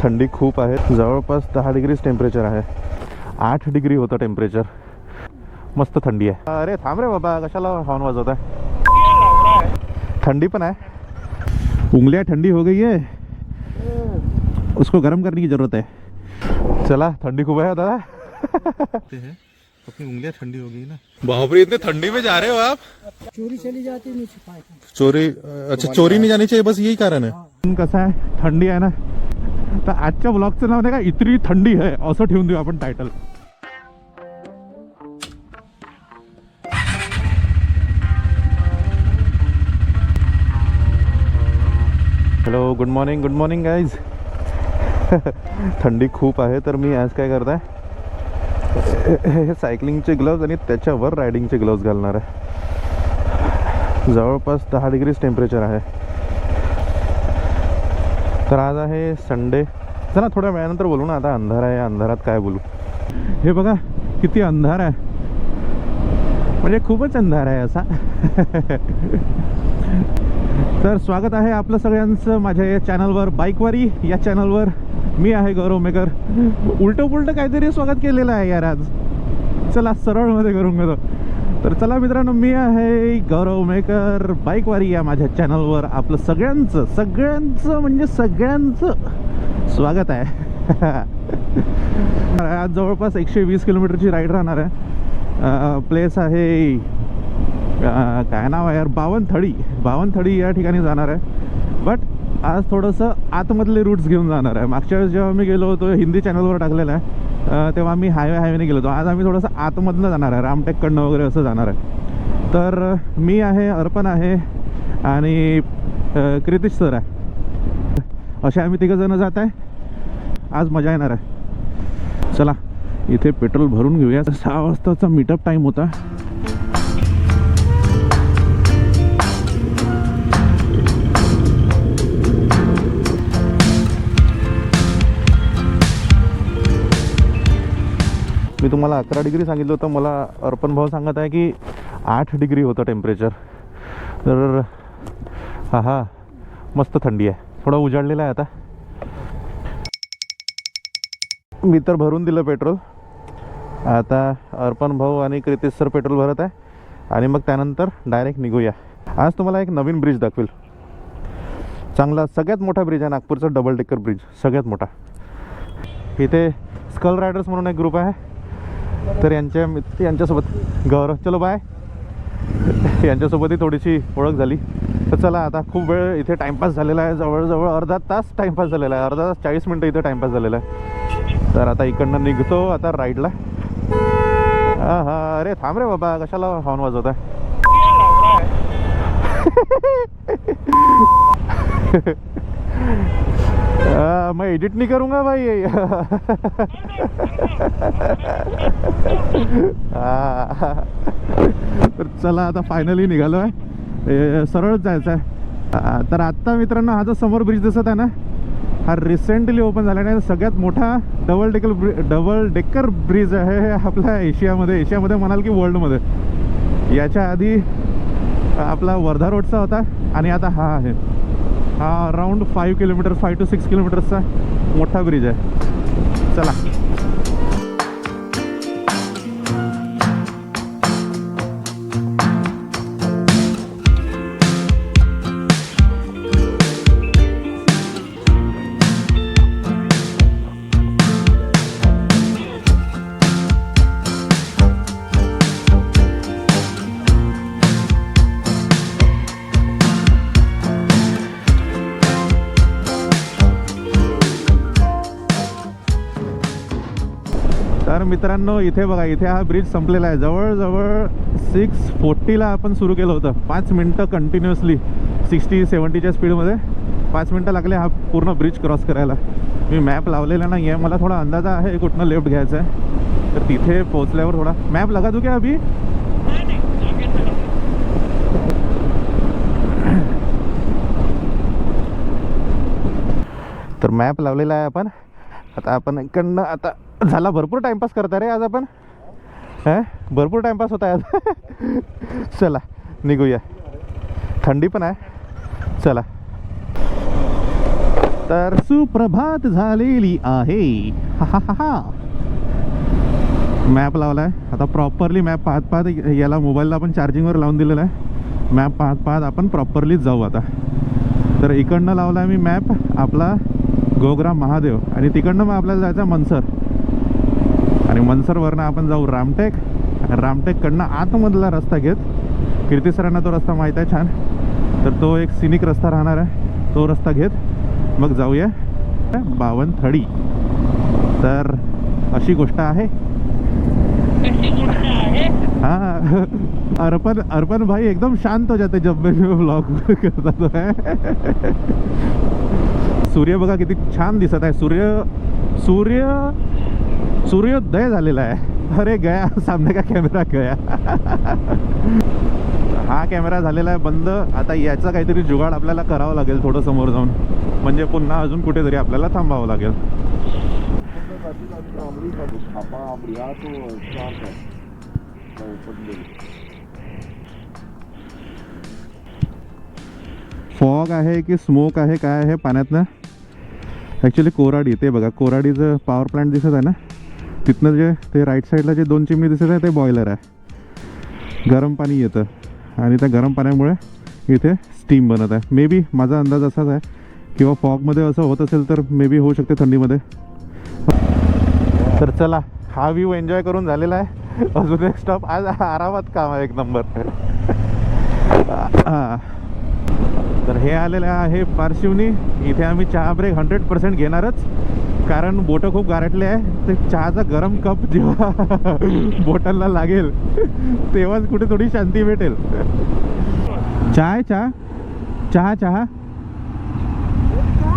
थंडी खूप आहे, जवळपास 10 डिग्रीज टेम्परेचर आहे. 8 डिग्री होतं टेम्परेचर. मस्त थंडी आहे. अरे थांब रे बाबा, कशाला हॉर्न वाजवत आहे? ठंडी पण है, उंगलियां ठंडी हो गई है, उसको गर्म करने की जरूरत है. चला, ठंडी खूब है दादा. अपनी उंगलियां ठंडी हो गई ना. बाप रे, इतने ठंडी में जा रहे हो आप? चोरी चली जाती नहीं छुपाए. चोरी? अच्छा, चोरी नहीं जानी चाहिए, बस यही कारण आहे. कसं आहे, थंडी आहे ना, तर आजच्या ब्लॉगचं नाव नाही का इतनी थंडी आहे असं ठेवून देऊ आपण title. Hello, good morning guys. थंडी खूप आहे, तर मी आज काय करताय, हे सायकलिंगचे ग्लव्ज आणि त्याच्यावर रायडिंगचे ग्लव्ज घालणार आहे. जवळपास 10 डिग्रीज टेम्परेचर आहे. तर आज आहे संडे. चला थोड्या वेळानंतर बोलू ना, आता अंधार आहे, अंधारात काय बोलू. हे बघा किती अंधार आहे, म्हणजे खूपच अंधार आहे असा. तर स्वागत आहे आपलं सगळ्यांचं माझ्या या चॅनलवर, बाईकवारी या चॅनलवर. मी आहे गौरव मेकर. उलटं पुलटं काहीतरी स्वागत केलेलं आहे यार आज. चला सरळमध्ये करून घेतो. तर चला मित्रांनो, मी आहे गौरव मेकर, बाईकवारी या माझ्या चॅनलवर आपलं सगळ्यांचं म्हणजे सगळ्यांचं स्वागत आहे. आज जवळपास 120 किलोमीटरची राईड राहणार आहे. प्लेस आहे, काय नाव आहे यार, बावनथडी या ठिकाणी जाणार आहे. बट आज थोडंसं आतमधले रूट्स घेऊन जाणार आहे. मागच्या वेळेस जेव्हा मी गेलो होतो, हिंदी चॅनलवर टाकलेलं आहे, तेव्हा मी हायवेने गेलो होतो. आज आम्ही थोडंसं आतमधनं जाणार आहे, रामटेककडनं वगैरे असं जाणार आहे. तर मी आहे, अर्पण आहे आणि क्रितिश सर आहे. असे आम्ही तिघंजणं जात आहे. आज मजा येणार आहे. चला इथे पेट्रोल भरून घेऊया. 6 वाजताचा मीटअप टाईम होता. मी तुम्हाला 11 डिग्री सांगितलं होतं, मला अर्पण भाऊ सांगत आहे की 8 डिग्री होतं टेम्परेचर. तर हा मस्त थंडी आहे. थोडा उजाडलेला आहे आता. मी तर भरून दिलं पेट्रोल. आता अर्पण भाऊ आणि क्रितिश सर पेट्रोल भरत आहे आणि मग त्यानंतर डायरेक्ट निघूया. आज तुम्हाला एक नवीन ब्रिज दाखवेल. चांगला, सगळ्यात मोठा ब्रिज आहे नागपूरचा, डबल डेकर ब्रिज, सगळ्यात मोठा. इथे स्कल रायडर्स म्हणून एक ग्रुप आहे. तर यांच्यासोबत गौरव, चलो बाय, यांच्यासोबतही थोडीशी ओळख झाली. तर चला, आता खूप वेळ इथे टाईमपास झालेला आहे. जवळजवळ अर्धा तास टाईमपास झालेला आहे, अर्धा तास 40 मिनटं इथे टाईमपास झालेला आहे. तर आता इकडनं निघतो आता राईडला. अरे थांब रे बाबा, कशाला हॉर्न वाजवत आहे? मैं एडिट नहीं करूँगा भाई. तर चला आता फायनली निघालो आहे. सरळच जायचं आहे. तर आत्ता मित्रांनो, हा जो समोर ब्रिज दिसत आहे ना, हा रिसेंटली ओपन झाला आहे. सगळ्यात मोठा डबल डेकर ब्रिज आहे हे आपल्या एशियामध्ये म्हणाल की वर्ल्डमध्ये. याच्या आधी आपला वर्धा रोडचा होता आणि आता हा आहे. हा अराउंड 5 किलोमीटर, 5 to 6 किलोमीटरचा मोठा ब्रिज आहे. चला तर मित्रांनो, इथे बघा, इथे हा ब्रिज संपलेला आहे. जवळजवळ 6:40ला आपण सुरू केलं होतं. 5 मिनटं कंटिन्युअसली 60-70च्या स्पीडमध्ये 5 मिनटं लागले हा पूर्ण ब्रिज क्रॉस करायला. मी मॅप लावलेला नाही आहे, मला थोडा अंदाजा आहे कुठनं लेफ्ट घ्यायचं आहे. तर तिथे पोहोचल्यावर थोडा मॅप लगा दूं क्या अभी? तर मॅप लावलेला आहे आपण. आता आपण इकडनं, आता झाला भरपूर टाइमपास करता रे आज आपण. भरपूर टाइमपास होता आज. चला निघूया, थंडी पण आहे. चला तर सुप्रभात झालेली आहे. हा हा हा हा. मॅप लावलाय आता प्रॉपरली. मॅप पाहत पाहत याला मोबाईलला आपण चार्जिंगवर लावून दिलेला आहे. मॅप पाहत पाहत आपण प्रॉपरली जाऊ आता. तर इकडनं लावला आहे मी मॅप आपला गोगरा महादेव आणि तिकडनं मग आपल्याला जायचं मनसर आणि मनसरवरनं आपण जाऊ रामटेक. रामटेककडनं आतमधला रस्ता घेत कीर्ती सरांना तो रस्ता माहीत आहे छान, तर तो एक सिनिक रस्ता राहणार आहे. तो रस्ता घेत मग जाऊया बावनथडी. तर अशी गोष्ट आहे. हाँ अर्पण भाई एकदम शांत हो जाते जब मैं व्लॉग करता तो है. सूर्य बघा किती छान दिसत आहे. सूर्योदय झालेला आहे. अरे गया सामने का कॅमेरा गया. हा कॅमेरा झालेला आहे बंद. आता याचा काहीतरी जुगाड आपल्याला करावं लागेल थोडं समोर जाऊन, म्हणजे पुन्हा अजून कुठेतरी आपल्याला थांबावं लागेल. फॉग आहे की स्मोक आहे काय आहे पाण्यातनं. ॲक्च्युली कोराडी ते बघा, कोराडीचं पॉवर प्लांट दिसत आहे ना, तिथनं जे ते राईट साईडला जे 2 चिमणी दिसत आहे ते बॉयलर आहे. गरम पाणी येतं आणि त्या गरम पाण्यामुळे इथे स्टीम बनत आहे. मे बी माझा अंदाज असाच आहे किंवा फॉगमध्ये असं होत असेल तर मे बी होऊ शकते थंडीमध्ये. तर चला हा व्ह्यू एन्जॉय करून झालेला आहे. अजून एक स्टॉप. आज आरामात काम आहे एक नंबर. तर हे आलेलं आहे पारशिवनी. इथे आम्ही चहा ब्रेक 100% घेणारच, कारण बोटं खूप गारटले आहे. ते चहाचा गरम कप जेव्हा बोटांना लागेल तेव्हाच कुठे थोडी शांती भेटेल. चहा चहा चहा चहा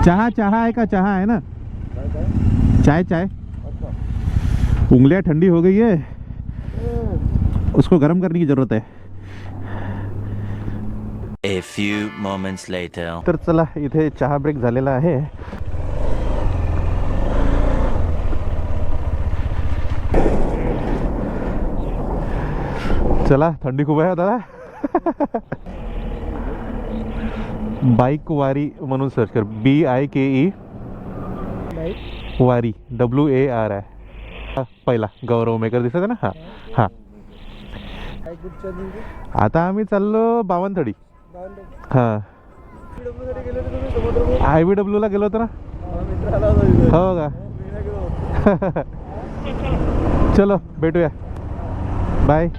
चहा चहा है का? चहा है ना? चाय चाय. उंगलियां ठंडी हो गई है, उसको गर्म करने की जरूरत है. A few moments later. तर चला इथे चहा ब्रेक झालेला आहे. चला थंडी खूप आहे दादा. बाईक वारी म्हणून सर्च कर. BIKE वारी WAR आहे. पहिला गौरव मेकर दिसत आहे ना. हां हां. आता आम्ही चाललो बावनथडी. हां IBW ला गेलो होतो ना. हो का? चलो भेटूया. बाय.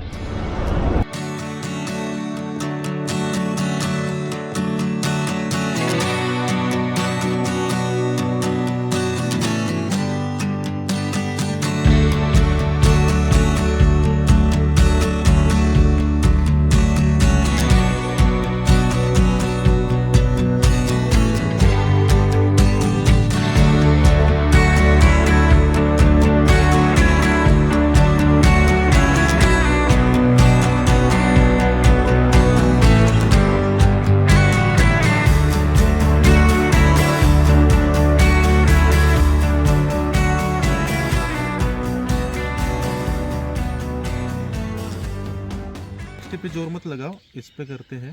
पे जोर मत लगाओ, इस पे करते हैं.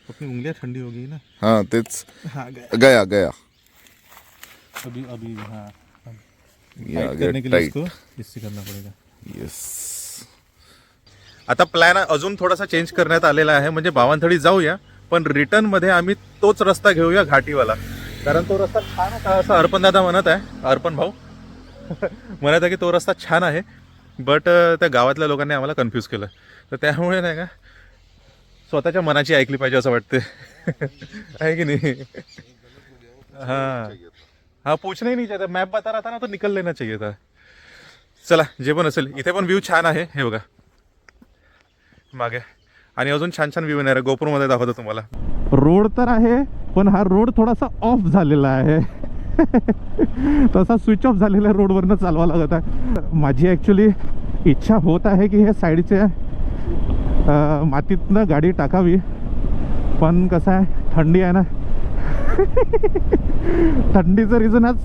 अपनी उंगलियां ठंडी हो गई ना. हाँ तेच. हाँ गया. गया अभी हाँ या करने के लिए इसको इससे करना पड़ेगा. यस. आता प्लॅन अजून थोडासा चेंज करण्यात आलेला आहे. म्हणजे बावनथडी जाऊया पण रिटर्न मध्ये आम्ही तोच रस्ता घेऊया घाटीवाला, कारण तो रस्ता छान होता असं अर्पण दादा म्हणत आहे. अर्पण भाऊ म्हणत आहे की तो रस्ता छान आहे, बट त्या गावातल्या लोकांनी आम्हाला कन्फ्यूज केलं. तर त्यामुळे नाही का स्वतःच्या मनाची ऐकली पाहिजे असं वाटते. आहे की नाही? हाँ हाँ पूछना ही नहीं चाहिए. मॅप बता रहा था ना तो निकल लेना चाहिए था. चला जे पण असेल. इथे पण व्ह्यू छान आहे हे बघा मागे, आणि अजून छान छान व्ह्यू येणार आहे. गोपूरमध्ये दाखवतो तुम्हाला. रोड तर आहे पण हा रोड थोडासा ऑफ झालेला आहे. तसा स्विच ऑफ झालेल्या रोडवरनं चालवा लागत आहे. माझी ॲक्च्युली इच्छा होत आहे की हे साईडच्या मातीतनं गाडी टाकावी, पण कसं आहे थंडी आहे ना. थंडीचं रिझन आज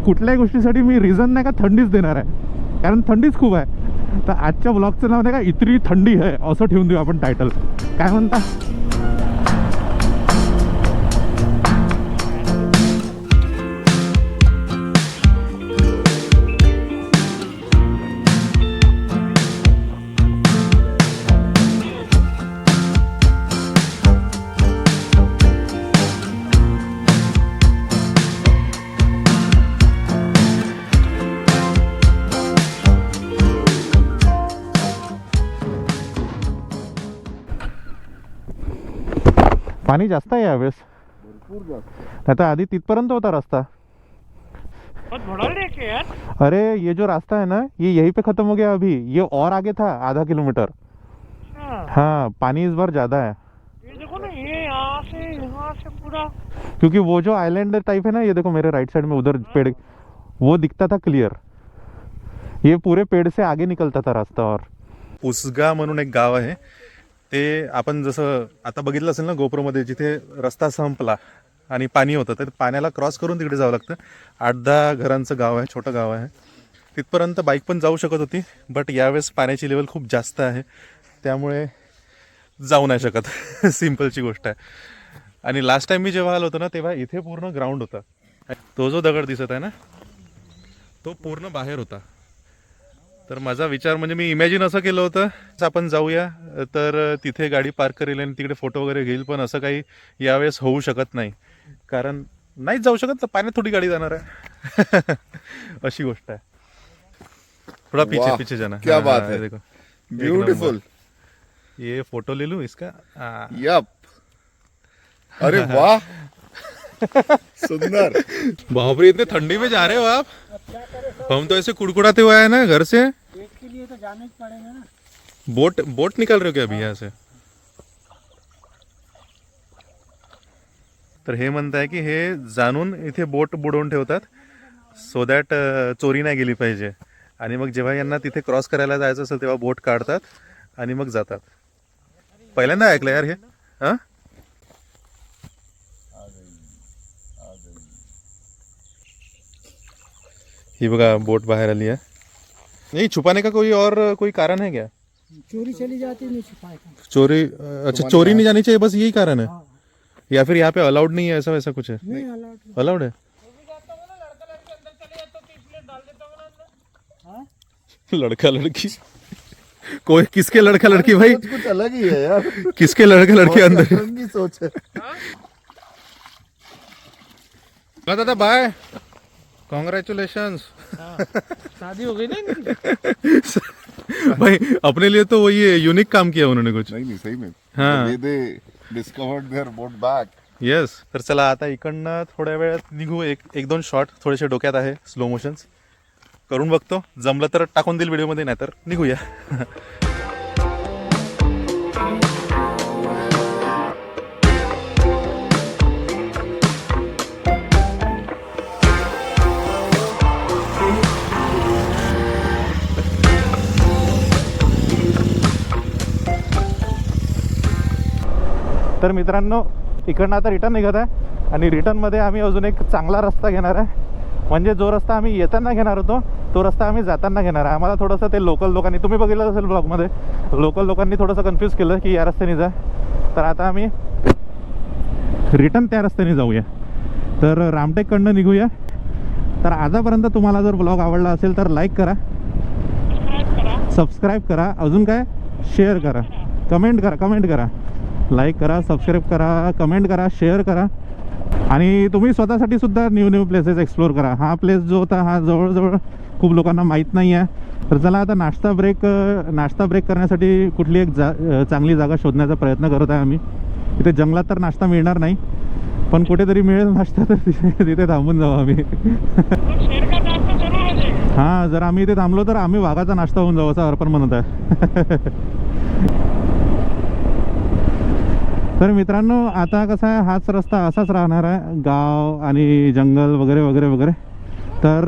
कुठल्याही गोष्टीसाठी मी रिझन नाही का थंडीच देणार आहे, कारण थंडीच खूप आहे. तर आजच्या ब्लॉगचं नाव नाही का इतरी थंडी आहे असं ठेवून देऊ आपण टायटल. काय म्हणता? पाणी जास्त आहे यावेळेस. आता आधी तिथपर्यंत होता रस्ता. अरे ये जो रास्ता है ना ये यहीं पे खत्म हो गया अभी. ये और आगे था आधा किलोमीटर. हाँ पानी इस बार ज्यादा है. ये देखो ना, ये यहाँ से पूरा. क्योंकि वो जो आइलैंड टाइप है ना, ये देखो मेरे राइट साइड में उधर पेड़ वो दिखता था क्लियर. ये पूरे पेड़ से आगे निकलता था रास्ता. और उसगा म्हणून एक गाव आहे ते आपण जसं आता बघितलं असेल ना गोप्रोमध्ये, जिथे रस्ता संपला आणि पाणी होतं तर पाण्याला क्रॉस करून तिकडे जावं लागतं. 8-10 घरांचं गाव आहे, छोटं गाव आहे. तिथपर्यंत बाईक पण जाऊ शकत होती, बट यावेळेस पाण्याची लेवल खूप जास्त आहे त्यामुळे जाऊ नाही शकत. सिम्पलची गोष्ट आहे. आणि लास्ट टाइम मी जेव्हा आलो होतो ना तेव्हा इथे पूर्ण ग्राउंड होता. तो जो दगड दिसत आहे ना तो पूर्ण बाहेर होता. तर माझा विचार म्हणजे मी इमॅजिन असं केलं होतं आपण जाऊया तर तिथे गाडी पार्क करेल आणि तिकडे फोटो वगैरे घेईल, पण असं काही यावेळेस होऊ शकत नाही कारण नाहीच जाऊ शकत तर पाण्यात थोडी गाडी जाणार आहे. अशी गोष्ट आहे. थोड़ा पीछे वाह, पीछे जाना. क्या बात है. देखो ब्यूटीफुल. ये फोटो ले लूं इसका. यप. अरे वाह. सुंदर. बापरे इतने ठंडी में जा रहे हो आप. हम तो ऐसे कुड़कुड़ाते हुए आए ना घर से. पेट के लिए तो जाना ही पड़ेगा ना. बोट निकल रहे हो क्या अभी यहाँ से. तर हे म्हणताय की हे जाणून इथे बोट बुडवून ठेवतात सो दॅट चोरी नाही गेली पाहिजे. आणि मग जेव्हा यांना तिथे क्रॉस करायला जायचं असेल तेव्हा बोट काढतात आणि मग जातात. पहिल्यांदा ऐकलं यार हे. हां ही बघा बोट बाहर आली है. नहीं छुपाने का कोई कारण है क्या. चोरी चली जाती नहीं छुपाए का. चोरी अच्छा चोरी नहीं जानी चाहिए बस यही कारण है. हाँ. या फिर यहाँ पे अलाउड नहीं है ऐसा वैसा कुछ है. नहीं अलाउड. अलाउड है. हाँ? लड़का लड़की कोई किसके लड़का लड़की भाई. कुछ अलग ही है यार. किसके लड़का लड़की अंदर. रंगी सोच है. दादा बाय. कॉन्ग्रेचुलेशंस. शादी हो गई ना इनकी. भाई अपने लिए तो वही यूनिक काम किया उन्होंने कुछ. नहीं सही में. हाँ. They discovered their boat back. Yes. तर चला आता इकडनं थोड्या वेळात निघू. एक दोन शॉट थोडेसे डोक्यात आहे स्लो मोशन्स करून बघतो. जमलं तर टाकून देईल व्हिडिओमध्ये, नाही तर निघूया. तर मित्रांनो इकडनं आता रिटर्न निघत आहे आणि रिटर्नमध्ये आम्ही अजून एक चांगला रस्ता घेणार आहे. म्हणजे जो रस्ता आम्ही येताना घेणार होतो तो रस्ता आम्ही जाताना घेणार आहे. आम्हाला थोडंसं ते लोकल लोकांनी, तुम्ही बघितलं असेल ब्लॉगमध्ये, लोकल लोकांनी थोडंसं कन्फ्यूज केलं की या रस्त्याने जा. तर आता आम्ही रिटर्न त्या रस्त्याने जाऊया. तर रामटेककडनं निघूया. तर आतापर्यंत तुम्हाला जर ब्लॉग आवडला असेल तर लाईक करा, सबस्क्राईब करा, अजून काय शेअर करा, कमेंट करा. लाईक करा, सबस्क्राईब करा, कमेंट करा, शेअर करा. आणि तुम्ही स्वतःसाठी सुद्धा न्यू प्लेसेस एक्सप्लोर करा. हा प्लेस जो होता हा जवळजवळ खूप लोकांना माहीत नाही आहे. तर चला आता नाश्ता ब्रेक करण्यासाठी कुठली एक चांगली जागा शोधण्याचा प्रयत्न करत आहे आम्ही. इथे जंगलात तर नाश्ता मिळणार नाही, पण कुठेतरी मिळेल नाश्ता तर तिथे थांबून जाऊ आम्ही. हां जर आम्ही इथे थांबलो तर आम्ही वाघाचा नाश्ता होऊन जाऊ असं अर्पण म्हणत आहे. तर मित्रांनो आता कसं आहे, हाच रस्ता असाच राहणार आहे, गाव आणि जंगल वगैरे वगैरे वगैरे. तर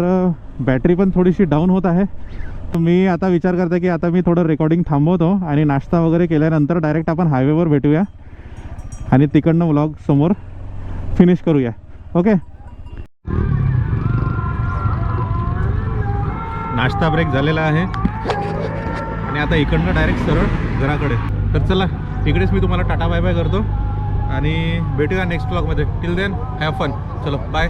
बॅटरी पण थोडीशी डाऊन होत आहे. मी आता विचार करते की आता मी थोडं रेकॉर्डिंग थांबवतो आणि नाश्ता वगैरे केल्यानंतर डायरेक्ट आपण हायवेवर भेटूया आणि तिकडनं व्लॉग समोर फिनिश करूया. ओके. नाश्ता ब्रेक झालेला आहे आणि आता इकडनं डायरेक्ट सरळ घराकडे. तर चला इकडेच मी तुम्हाला टाटा बाय बाय करतो आणि भेटूया नेक्स्ट व्लॉगमध्ये. Till then have fun. चलो बाय.